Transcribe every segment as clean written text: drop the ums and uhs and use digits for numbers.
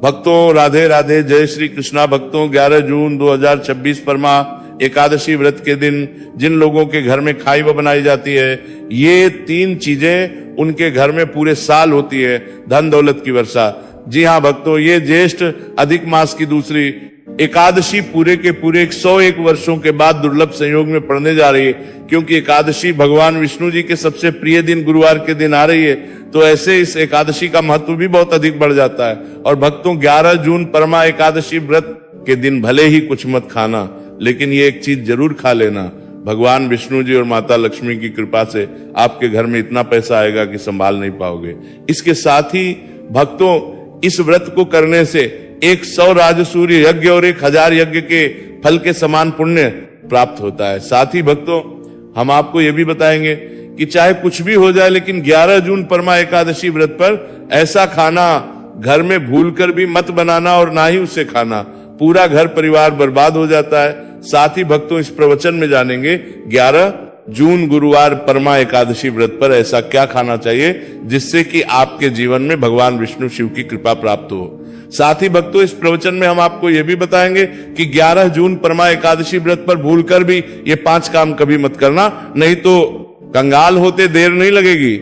भक्तों राधे राधे, जय श्री कृष्णा। भक्तों 11 जून 2026 परमा एकादशी व्रत के दिन जिन लोगों के घर में खाई बनाई जाती है, ये 3 चीजें उनके घर में पूरे साल होती है, धन दौलत की वर्षा। जी हाँ भक्तों, ये ज्येष्ठ अधिक मास की दूसरी एकादशी पूरे के पूरे 101 वर्षों के बाद दुर्लभ संयोग में पड़ने जा रही है, क्योंकि एकादशी भगवान विष्णु जी के सबसे प्रिय दिन गुरुवार के दिन आ रही है। तो ऐसे इस एकादशी का महत्व भी बहुत अधिक बढ़ जाता है। और भक्तों 11 जून परमा एकादशी व्रत के दिन भले ही कुछ मत खाना, लेकिन ये एक चीज जरूर खा लेना, भगवान विष्णु जी और माता लक्ष्मी की कृपा से आपके घर में इतना पैसा आएगा कि संभाल नहीं पाओगे। इसके साथ ही भक्तों इस व्रत को करने से 100 राजसूर्य यज्ञ और 1000 यज्ञ के फल के समान पुण्य प्राप्त होता है। साथ ही भक्तों हम आपको यह भी बताएंगे कि चाहे कुछ भी हो जाए, लेकिन 11 जून परमा एकादशी व्रत पर ऐसा खाना घर में भूलकर भी मत बनाना और ना ही उसे खाना, पूरा घर परिवार बर्बाद हो जाता है। साथ ही भक्तों इस प्रवचन में जानेंगे 11 जून गुरुवार परमा एकादशी व्रत पर ऐसा क्या खाना चाहिए जिससे कि आपके जीवन में भगवान विष्णु शिव की कृपा प्राप्त हो। साथ ही भक्तों इस प्रवचन में हम आपको यह भी बताएंगे कि 11 जून परमा एकादशी व्रत पर भूलकर भी ये 5 काम कभी मत करना, नहीं तो कंगाल होते देर नहीं लगेगी।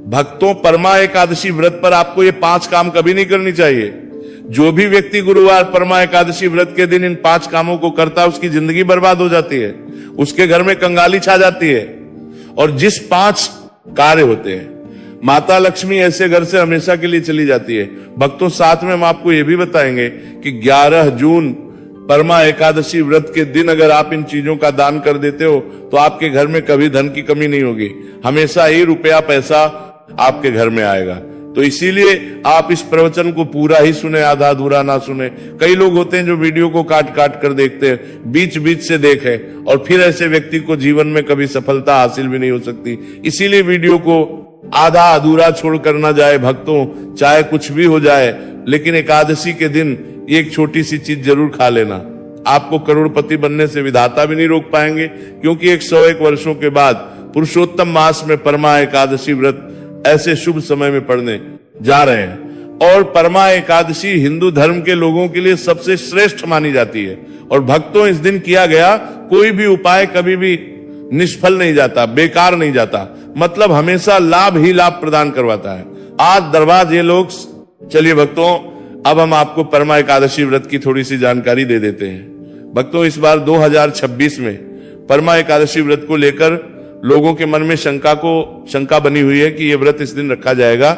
भक्तों परमा एकादशी व्रत पर आपको ये 5 काम कभी नहीं करनी चाहिए। जो भी व्यक्ति गुरुवार परमा एकादशी व्रत के दिन इन 5 कामों को करता है, उसकी जिंदगी बर्बाद हो जाती है, उसके घर में कंगाली छा जाती है। और जिस 5 कार्य होते हैं, माता लक्ष्मी ऐसे घर से हमेशा के लिए चली जाती है। भक्तों साथ में हम आपको यह भी बताएंगे कि 11 जून परमा एकादशी व्रत के दिन अगर आप इन चीजों का दान कर देते हो तो आपके घर में कभी धन की कमी नहीं होगी, हमेशा ही रुपया पैसा आपके घर में आएगा। तो इसीलिए आप इस प्रवचन को पूरा ही सुने, आधा अधूरा ना सुने। कई लोग होते हैं जो वीडियो को काट काट कर देखते हैं, बीच बीच से देखें, और फिर ऐसे व्यक्ति को जीवन में कभी सफलता हासिल भी नहीं हो सकती। इसीलिए वीडियो को आधा अधूरा छोड़कर ना जाए भक्तों, चाहे कुछ भी हो जाए, लेकिन एकादशी के दिन एक छोटी सी चीज जरूर खा लेना। आपको करोड़पति बनने से विधाता भी नहीं रोक पाएंगे, क्योंकि 101 वर्षों के बाद पुरुषोत्तम मास में परमा एकादशी व्रत ऐसे शुभ समय में पड़ने जा रहे हैं। और परमा एकादशी हिंदू धर्म के लोगों के लिए सबसे श्रेष्ठ मानी जाती है। और भक्तों इस दिन किया गया कोई भी उपाय कभी भी निष्फल नहीं जाता, बेकार नहीं जाता, मतलब हमेशा लाभ ही लाभ प्रदान करवाता है। आज दरबार ये लोग। चलिए भक्तों अब हम आपको परमा एकादशी व्रत की थोड़ी सी जानकारी दे देते हैं। भक्तों इस बार 2026 में परमा एकादशी व्रत को लेकर लोगों के मन में शंका बनी हुई है कि यह व्रत इस दिन रखा जाएगा।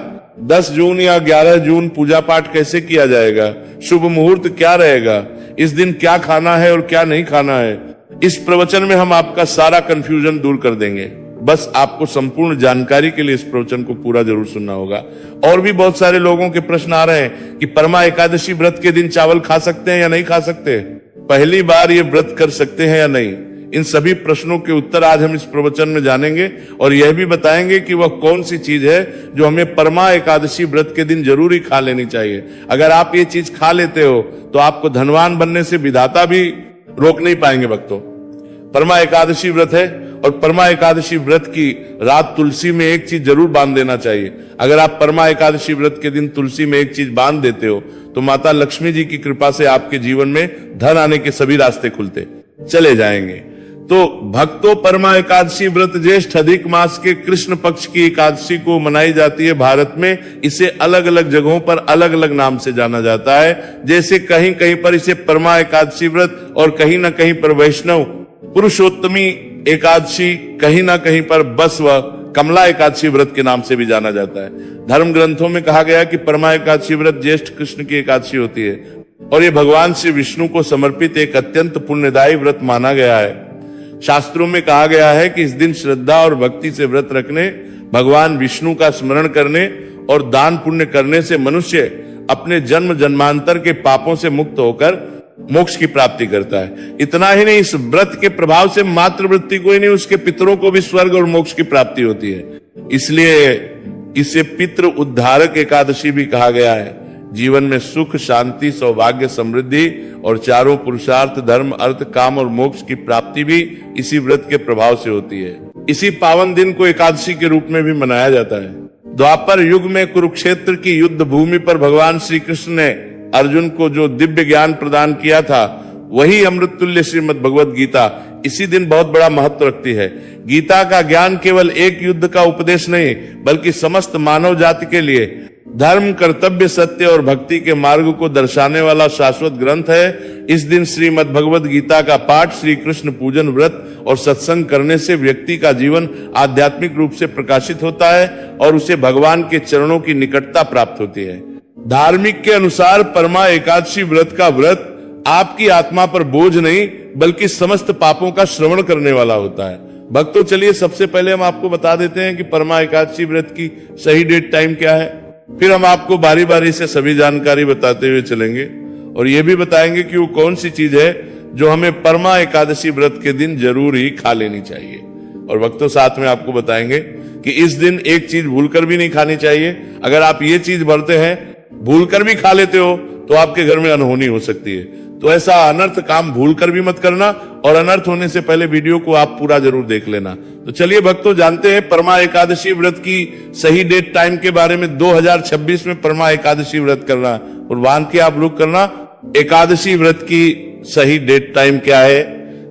10 जून या 11 जून पूजा पाठ कैसे किया जाएगा, शुभ मुहूर्त क्या रहेगा, इस दिन क्या खाना है और क्या नहीं खाना है। इस प्रवचन में हम आपका सारा कंफ्यूजन दूर कर देंगे। बस आपको संपूर्ण जानकारी के लिए इस प्रवचन को पूरा जरूर सुनना होगा। और भी बहुत सारे लोगों के प्रश्न आ रहे हैं कि परमा एकादशी व्रत के दिन चावल खा सकते हैं या नहीं खा सकते, पहली बार ये व्रत कर सकते हैं या नहीं। इन सभी प्रश्नों के उत्तर आज हम इस प्रवचन में जानेंगे, और यह भी बताएंगे कि वह कौन सी चीज है जो हमें परमा एकादशी व्रत के दिन जरूर ही खा लेनी चाहिए। अगर आप ये चीज खा लेते हो तो आपको धनवान बनने से विधाता भी रोक नहीं पाएंगे। भक्तों परमा एकादशी व्रत है, और परमा एकादशी व्रत की रात तुलसी में एक चीज जरूर बांध देना चाहिए। अगर आप परमा एकादशी व्रत के दिन तुलसी में एक चीज बांध देते हो तो माता लक्ष्मी जी की कृपा से आपके जीवन में धन आने के सभी रास्ते खुलते चले जाएंगे। तो भक्तों परमा एकादशी व्रत ज्येष्ठ अधिक मास के कृष्ण पक्ष की एकादशी को मनाई जाती है भारत में। इसे अलग अलग जगहों पर अलग अलग नाम से जाना जाता है। जैसे कहीं कहीं पर इसे परमा एकादशी व्रत और कहीं ना कहीं पर वैष्णव पुरुषोत्तमी एकादशी, कहीं ना कहीं पर बस व कमला एकादशी व्रत के नाम से भी जाना जाता है। धर्म ग्रंथों में कहा गया कि परमा एकादशी व्रत ज्येष्ठ कृष्ण की एकादशी होती है, और ये भगवान श्री विष्णु को समर्पित एक अत्यंत पुण्यदायी व्रत माना गया है। शास्त्रों में कहा गया है कि इस दिन श्रद्धा और भक्ति से व्रत रखने, भगवान विष्णु का स्मरण करने और दान पुण्य करने से मनुष्य अपने जन्म जन्मांतर के पापों से मुक्त होकर मोक्ष की प्राप्ति करता है। इतना ही नहीं, इस व्रत के प्रभाव से मातृवृत्ति को ही नहीं, उसके पितरों को भी स्वर्ग और मोक्ष की प्राप्ति होती है। इसलिए इसे पितृ उद्धारक एकादशी भी कहा गया है। जीवन में सुख, शांति, सौभाग्य, समृद्धि और चारों पुरुषार्थ धर्म, अर्थ, काम और मोक्ष की प्राप्ति भी इसी व्रत के प्रभाव से होती है। इसी पावन दिन को एकादशी के रूप में भी मनाया जाता है। द्वापर युग में कुरुक्षेत्र की युद्ध भूमि पर भगवान श्री कृष्ण ने अर्जुन को जो दिव्य ज्ञान प्रदान किया था, वही अमृततुल्य श्रीमद् भगवद गीता इसी दिन बहुत बड़ा महत्व रखती है। गीता का ज्ञान केवल एक युद्ध का उपदेश नहीं, बल्कि समस्त मानव जाति के लिए धर्म, कर्तव्य, सत्य और भक्ति के मार्ग को दर्शाने वाला शाश्वत ग्रंथ है। इस दिन श्रीमद् भगवद गीता का पाठ, श्री कृष्ण पूजन, व्रत और सत्संग करने से व्यक्ति का जीवन आध्यात्मिक रूप से प्रकाशित होता है और उसे भगवान के चरणों की निकटता प्राप्त होती है। धार्मिक के अनुसार परमा एकादशी व्रत का व्रत आपकी आत्मा पर बोझ नहीं, बल्कि समस्त पापों का श्रवण करने वाला होता है। भक्तों, चलिए सबसे पहले हम आपको बता देते हैं कि परमा एकादशी व्रत की सही डेट टाइम क्या है। फिर हम आपको बारी बारी से सभी जानकारी बताते हुए चलेंगे और ये भी बताएंगे कि वो कौन सी चीज है जो हमें परमा एकादशी व्रत के दिन जरूर ही खा लेनी चाहिए। और भक्तों, साथ में आपको बताएंगे कि इस दिन एक चीज भूलकर भी नहीं खानी चाहिए। अगर आप ये चीज भरते हैं, भूलकर भी खा लेते हो, तो आपके घर में अनहोनी हो सकती है। तो ऐसा अनर्थ काम भूलकर भी मत करना और अनर्थ होने से पहले वीडियो को आप पूरा जरूर देख लेना। तो चलिए भक्तों, जानते हैं परमा एकादशी व्रत की सही डेट टाइम के बारे में। 2026 में परमा एकादशी व्रत करना और बांध के आप लोग करना। एकादशी व्रत की सही डेट टाइम क्या है?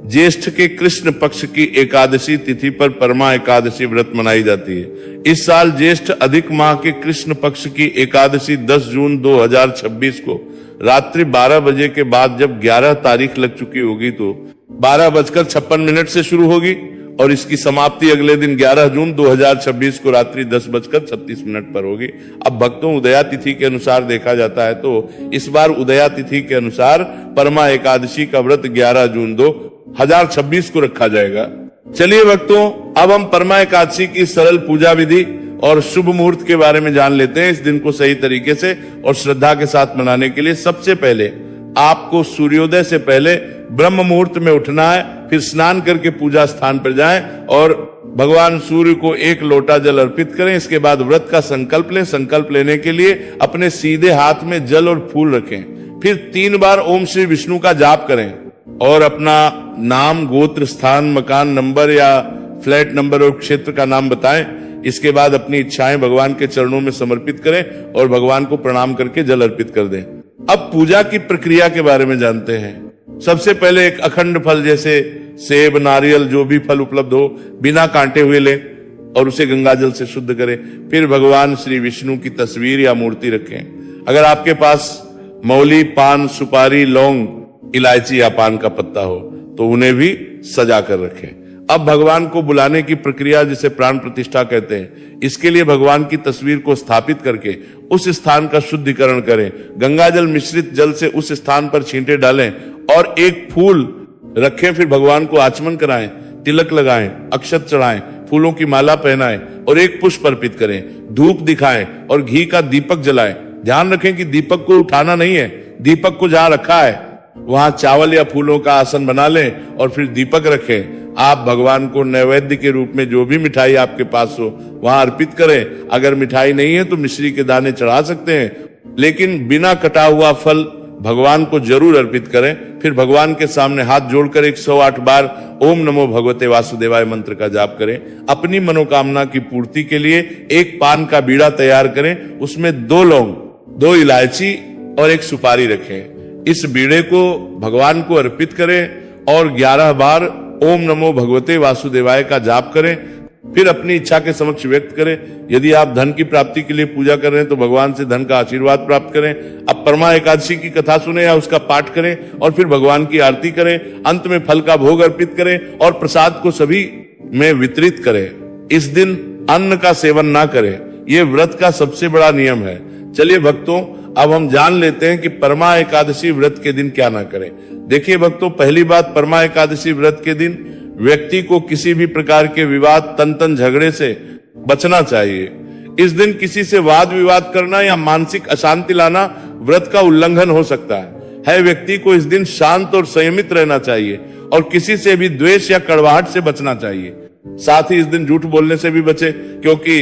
ज्येष्ठ के कृष्ण पक्ष की एकादशी तिथि पर परमा एकादशी व्रत मनाई जाती है। इस साल ज्येष्ठ अधिक माह के कृष्ण पक्ष की एकादशी 10 जून 2026 को रात्रि 12 बजे के बाद जब 11 तारीख लग चुकी होगी तो 12:56 से शुरू होगी और इसकी समाप्ति अगले दिन 11 जून 2026 को रात्रि 10:36 पर होगी। अब भक्तों, उदया तिथि के अनुसार देखा जाता है तो इस बार उदया तिथि के अनुसार परमा एकादशी का व्रत 11 जून 2026 को रखा जाएगा। चलिए भक्तों, अब हम परमा एकादशी की सरल पूजा विधि और शुभ मुहूर्त के बारे में जान लेते हैं। इस दिन को सही तरीके से और श्रद्धा के साथ मनाने के लिए सबसे पहले आपको सूर्योदय से पहले ब्रह्म मुहूर्त में उठना है। फिर स्नान करके पूजा स्थान पर जाएं और भगवान सूर्य को 1 लोटा जल अर्पित करें। इसके बाद व्रत का संकल्प लें। संकल्प लेने के लिए अपने सीधे हाथ में जल और फूल रखें। फिर 3 बार ओम श्री विष्णु का जाप करें और अपना नाम, गोत्र, स्थान, मकान नंबर या फ्लैट नंबर और क्षेत्र का नाम बताएं। इसके बाद अपनी इच्छाएं भगवान के चरणों में समर्पित करें और भगवान को प्रणाम करके जल अर्पित कर दें। अब पूजा की प्रक्रिया के बारे में जानते हैं। सबसे पहले एक अखंड फल जैसे सेब, नारियल, जो भी फल उपलब्ध हो, बिना कांटे हुए लें और उसे गंगा जल से शुद्ध करें। फिर भगवान श्री विष्णु की तस्वीर या मूर्ति रखें। अगर आपके पास मौली, पान, सुपारी, लौंग, इलायची या पान का पत्ता हो तो उन्हें भी सजा कर रखें। अब भगवान को बुलाने की प्रक्रिया, जिसे प्राण प्रतिष्ठा कहते हैं, इसके लिए भगवान की तस्वीर को स्थापित करके उस स्थान का शुद्धिकरण करें। गंगा जल मिश्रित जल से उस स्थान पर छींटे डालें और एक फूल रखें। फिर भगवान को आचमन कराएं, तिलक लगाएं, अक्षत चढ़ाएं, फूलों की माला पहनाएं और एक पुष्प अर्पित करें। धूप दिखाएं और घी का दीपक जलाएं। ध्यान रखें कि दीपक को उठाना नहीं है। दीपक को जहां रखा है वहां चावल या फूलों का आसन बना लें और फिर दीपक रखें। आप भगवान को नैवेद्य के रूप में जो भी मिठाई आपके पास हो वहां अर्पित करें। अगर मिठाई नहीं है तो मिश्री के दाने चढ़ा सकते हैं, लेकिन बिना कटा हुआ फल भगवान को जरूर अर्पित करें। फिर भगवान के सामने हाथ जोड़कर 108 बार ओम नमो भगवते वासुदेवाय मंत्र का जाप करें। अपनी मनोकामना की पूर्ति के लिए एक पान का बीड़ा तैयार करें। उसमें 2 लौंग, 2 इलायची और 1 सुपारी रखें। इस बीड़े को भगवान को अर्पित करें और 11 बार ओम नमो भगवते वासुदेवाय का जाप करें। फिर अपनी इच्छा के समक्ष व्यक्त करें। यदि आप धन की प्राप्ति के लिए पूजा कर रहे हैं तो भगवान से धन का आशीर्वाद प्राप्त करें। अब परमा एकादशी की कथा सुने या उसका पाठ करें और फिर भगवान की आरती करें। अंत में फल का भोग अर्पित करें और प्रसाद को सभी में वितरित करें। इस दिन अन्न का सेवन ना करें। यह व्रत का सबसे बड़ा नियम है। चलिए भक्तों, अब हम जान लेते हैं कि परमा एकादशी व्रत के दिन क्या ना करें। देखिए भक्तों, पहली बात, परमा एकादशी व्रत के दिन व्यक्ति को किसी भी प्रकार के विवाद, तन झगड़े से बचना चाहिए। इस दिन किसी से वाद विवाद करना या मानसिक अशांति लाना व्रत का उल्लंघन हो सकता है। व्यक्ति को इस दिन शांत और संयमित रहना चाहिए और किसी से भी द्वेष या कड़वाहट से बचना चाहिए। साथ ही इस दिन झूठ बोलने से भी बचे, क्योंकि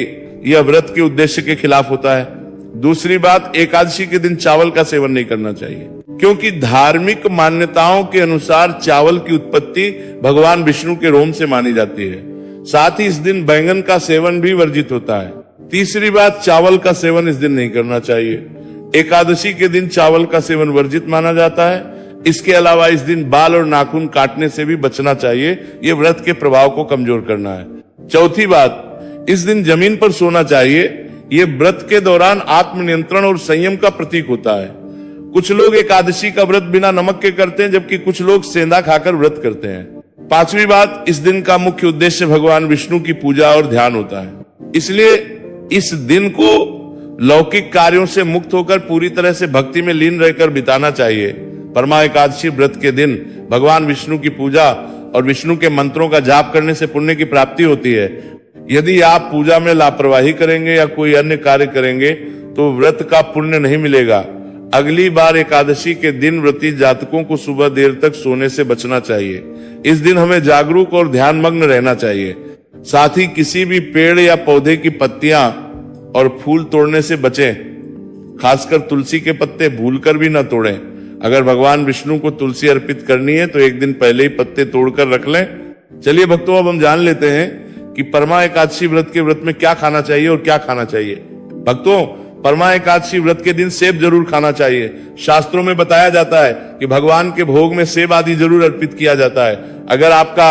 यह व्रत के उद्देश्य के खिलाफ होता है। दूसरी बात, एकादशी के दिन चावल का सेवन नहीं करना चाहिए, क्योंकि धार्मिक मान्यताओं के अनुसार चावल की उत्पत्ति भगवान विष्णु के रोम से मानी जाती है। साथ ही इस दिन बैंगन का सेवन भी वर्जित होता है। तीसरी बात, चावल का सेवन इस दिन नहीं करना चाहिए। एकादशी के दिन चावल का सेवन वर्जित माना जाता है। इसके अलावा इस दिन बाल और नाखून काटने से भी बचना चाहिए, ये व्रत के प्रभाव को कमजोर करना है। चौथी बात, इस दिन जमीन पर सोना चाहिए, ये व्रत के दौरान आत्मनियंत्रण और संयम का प्रतीक होता है। कुछ लोग एकादशी का व्रत बिना नमक के करते हैं, जबकि कुछ लोग सेंधा खाकर व्रत करते हैं। पांचवी बात, इस दिन का मुख्य उद्देश्य भगवान विष्णु की पूजा और ध्यान होता है, इसलिए इस दिन को लौकिक कार्यों से मुक्त होकर पूरी तरह से भक्ति में लीन रहकर बिताना चाहिए। परमा एकादशी व्रत के दिन भगवान विष्णु की पूजा और विष्णु के मंत्रों का जाप करने से पुण्य की प्राप्ति होती है। यदि आप पूजा में लापरवाही करेंगे या कोई अन्य कार्य करेंगे तो व्रत का पुण्य नहीं मिलेगा। अगली बार एकादशी के दिन व्रती जातकों को सुबह देर तक सोने से बचना चाहिए। इस दिन हमें जागरूक और ध्यानमग्न रहना चाहिए। साथ ही किसी भी पेड़ या पौधे की पत्तियां और फूल तोड़ने से बचें, खासकर तुलसी के पत्ते भूलकर भी न तोड़ें। अगर भगवान विष्णु को तुलसी अर्पित करनी है तो एक दिन पहले ही पत्ते तोड़कर रख लें। चलिए भक्तों, अब हम जान लेते हैं कि परमा एकादशी व्रत के व्रत में क्या खाना चाहिए और क्या खाना चाहिए। भक्तों, परमा एकादशी व्रत के दिन सेब जरूर खाना चाहिए। शास्त्रों में बताया जाता है कि भगवान के भोग में सेब आदि जरूर अर्पित किया जाता है। अगर आपका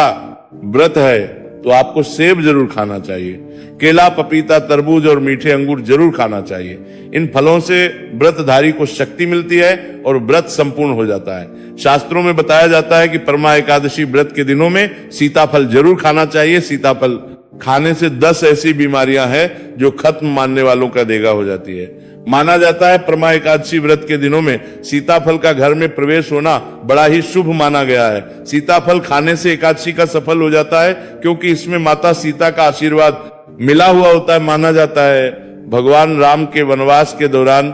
व्रत है तो आपको सेब जरूर खाना चाहिए। केला, पपीता, तरबूज और मीठे अंगूर जरूर खाना चाहिए। इन फलों से व्रतधारी को शक्ति मिलती है और व्रत संपूर्ण हो जाता है। शास्त्रों में बताया जाता है कि परमा एकादशी व्रत के दिनों में सीताफल जरूर खाना चाहिए। सीताफल खाने से 10 ऐसी बीमारियां हैं जो खत्म मानने वालों का देगा हो जाती है। माना जाता है परमा एकादशी व्रत के दिनों में सीताफल का घर में प्रवेश होना बड़ा ही शुभ माना गया है। सीताफल खाने से एकादशी का सफल हो जाता है, क्योंकि इसमें माता सीता का आशीर्वाद मिला हुआ होता है। माना जाता है भगवान राम के वनवास के दौरान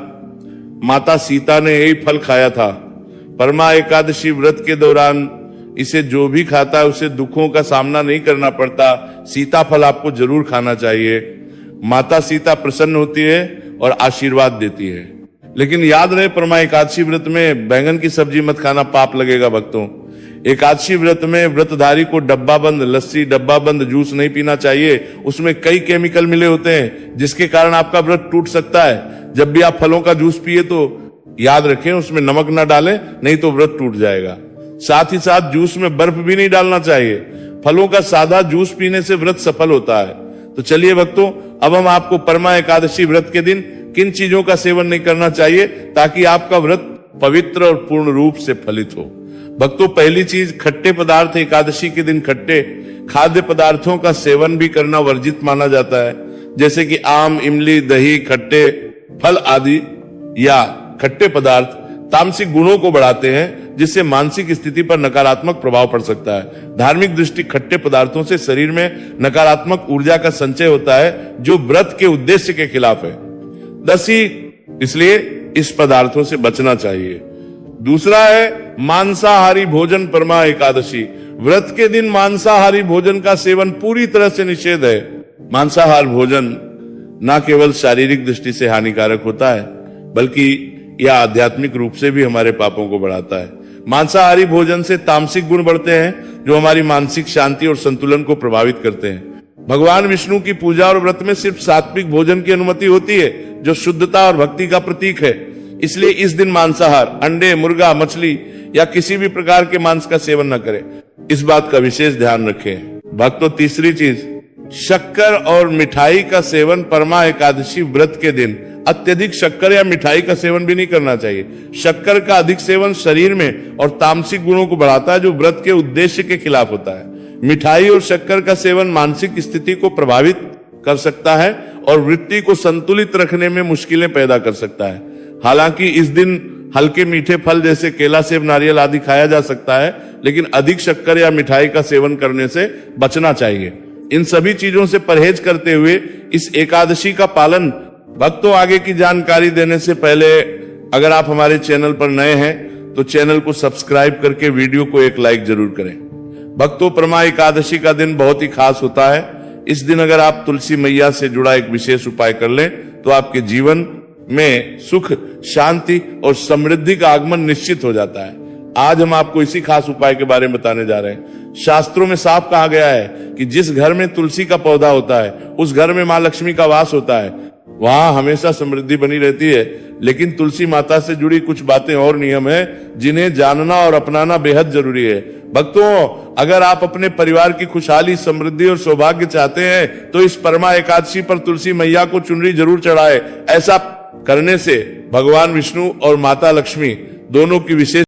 माता सीता ने यही फल खाया था। परमा एकादशी व्रत के दौरान इसे जो भी खाता है उसे दुखों का सामना नहीं करना पड़ता। सीताफल आपको जरूर खाना चाहिए। माता सीता प्रसन्न होती है और आशीर्वाद देती है। लेकिन याद रहे, परमा एकादशी व्रत में बैंगन की सब्जी मत खाना, पाप लगेगा भक्तों। एकादशी व्रत में व्रतधारी को डब्बा बंद लस्सी, डब्बा बंद जूस नहीं पीना चाहिए। उसमें कई केमिकल मिले होते हैं जिसके कारण आपका व्रत टूट सकता है। जब भी आप फलों का जूस पिए तो याद रखें उसमें नमक ना डालें, नहीं तो व्रत टूट जाएगा। साथ ही साथ जूस में बर्फ भी नहीं डालना चाहिए। फलों का सादा जूस पीने से व्रत सफल होता है। तो चलिए भक्तों, अब हम आपको परमा एकादशी व्रत के दिन किन चीजों का सेवन नहीं करना चाहिए ताकि आपका व्रत पवित्र और पूर्ण रूप से फलित हो। भक्तों, पहली चीज, खट्टे पदार्थ एकादशी के दिन खट्टे खाद्य पदार्थों का सेवन भी करना वर्जित माना जाता है, जैसे कि आम, इमली, दही, खट्टे फल आदि या खट्टे पदार्थ तामसिक गुणों को बढ़ाते हैं, जिससे मानसिक स्थिति पर नकारात्मक प्रभाव पड़ सकता है। धार्मिक दृष्टि खट्टे पदार्थों से शरीर में नकारात्मक ऊर्जा का संचय होता है, जो व्रत के उद्देश्य के खिलाफ है। इसलिए इस पदार्थों से बचना चाहिए। दूसरा है मांसाहारी भोजन। परमा एकादशी व्रत के दिन मांसाहारी भोजन का सेवन पूरी तरह से निषेध है। मांसाहार भोजन न केवल शारीरिक दृष्टि से हानिकारक होता है, बल्कि यह आध्यात्मिक रूप से भी हमारे पापों को बढ़ाता है। मांसाहारी भोजन से तामसिक गुण बढ़ते हैं, जो हमारी मानसिक शांति और संतुलन को प्रभावित करते हैं। भगवान विष्णु की पूजा और व्रत में सिर्फ सात्विक भोजन की अनुमति होती है, जो शुद्धता और भक्ति का प्रतीक है। इसलिए इस दिन मांसाहार, अंडे, मुर्गा, मछली या किसी भी प्रकार के मांस का सेवन न करें। इस बात का विशेष ध्यान रखें। भक्तों, तीसरी चीज, शक्कर और मिठाई का सेवन परमा एकादशी व्रत के दिन अत्यधिक शक्कर या मिठाई का सेवन भी नहीं करना चाहिए। शक्कर का अधिक सेवन शरीर में और तामसिक गुणों को बढ़ाता है, जो व्रत के उद्देश्य के खिलाफ होता है। मिठाई और शक्कर का सेवन मानसिक स्थिति को प्रभावित कर सकता है और वृत्ति को संतुलित रखने में मुश्किलें पैदा कर सकता है। हालांकि इस दिन हल्के मीठे फल जैसे केला, सेब, नारियल आदि खाया जा सकता है, लेकिन अधिक शक्कर या मिठाई का सेवन करने से बचना चाहिए। इन सभी चीजों से परहेज करते हुए इस एकादशी का पालन। भक्तों, आगे की जानकारी देने से पहले अगर आप हमारे चैनल पर नए हैं तो चैनल को सब्सक्राइब करके वीडियो को एक लाइक जरूर करें। भक्तों, परमा एकादशी का दिन बहुत ही खास होता है। इस दिन अगर आप तुलसी मैया से जुड़ा एक विशेष उपाय कर लें तो आपके जीवन में सुख, शांति और समृद्धि का आगमन निश्चित हो जाता है। आज हम आपको इसी खास उपाय के बारे में बताने जा रहे हैं। शास्त्रों में साफ कहा गया है कि जिस घर में तुलसी का पौधा होता है उस घर में मां लक्ष्मी का वास होता है। वहां हमेशा समृद्धि बनी रहती है। लेकिन तुलसी माता से जुड़ी कुछ बातें और नियम है जिन्हें जानना और अपनाना बेहद जरूरी है। भक्तों, अगर आप अपने परिवार की खुशहाली, समृद्धि और सौभाग्य चाहते हैं तो इस परमा एकादशी पर तुलसी मैया को चुनरी जरूर चढ़ाए। ऐसा करने से भगवान विष्णु और माता लक्ष्मी दोनों की विशेष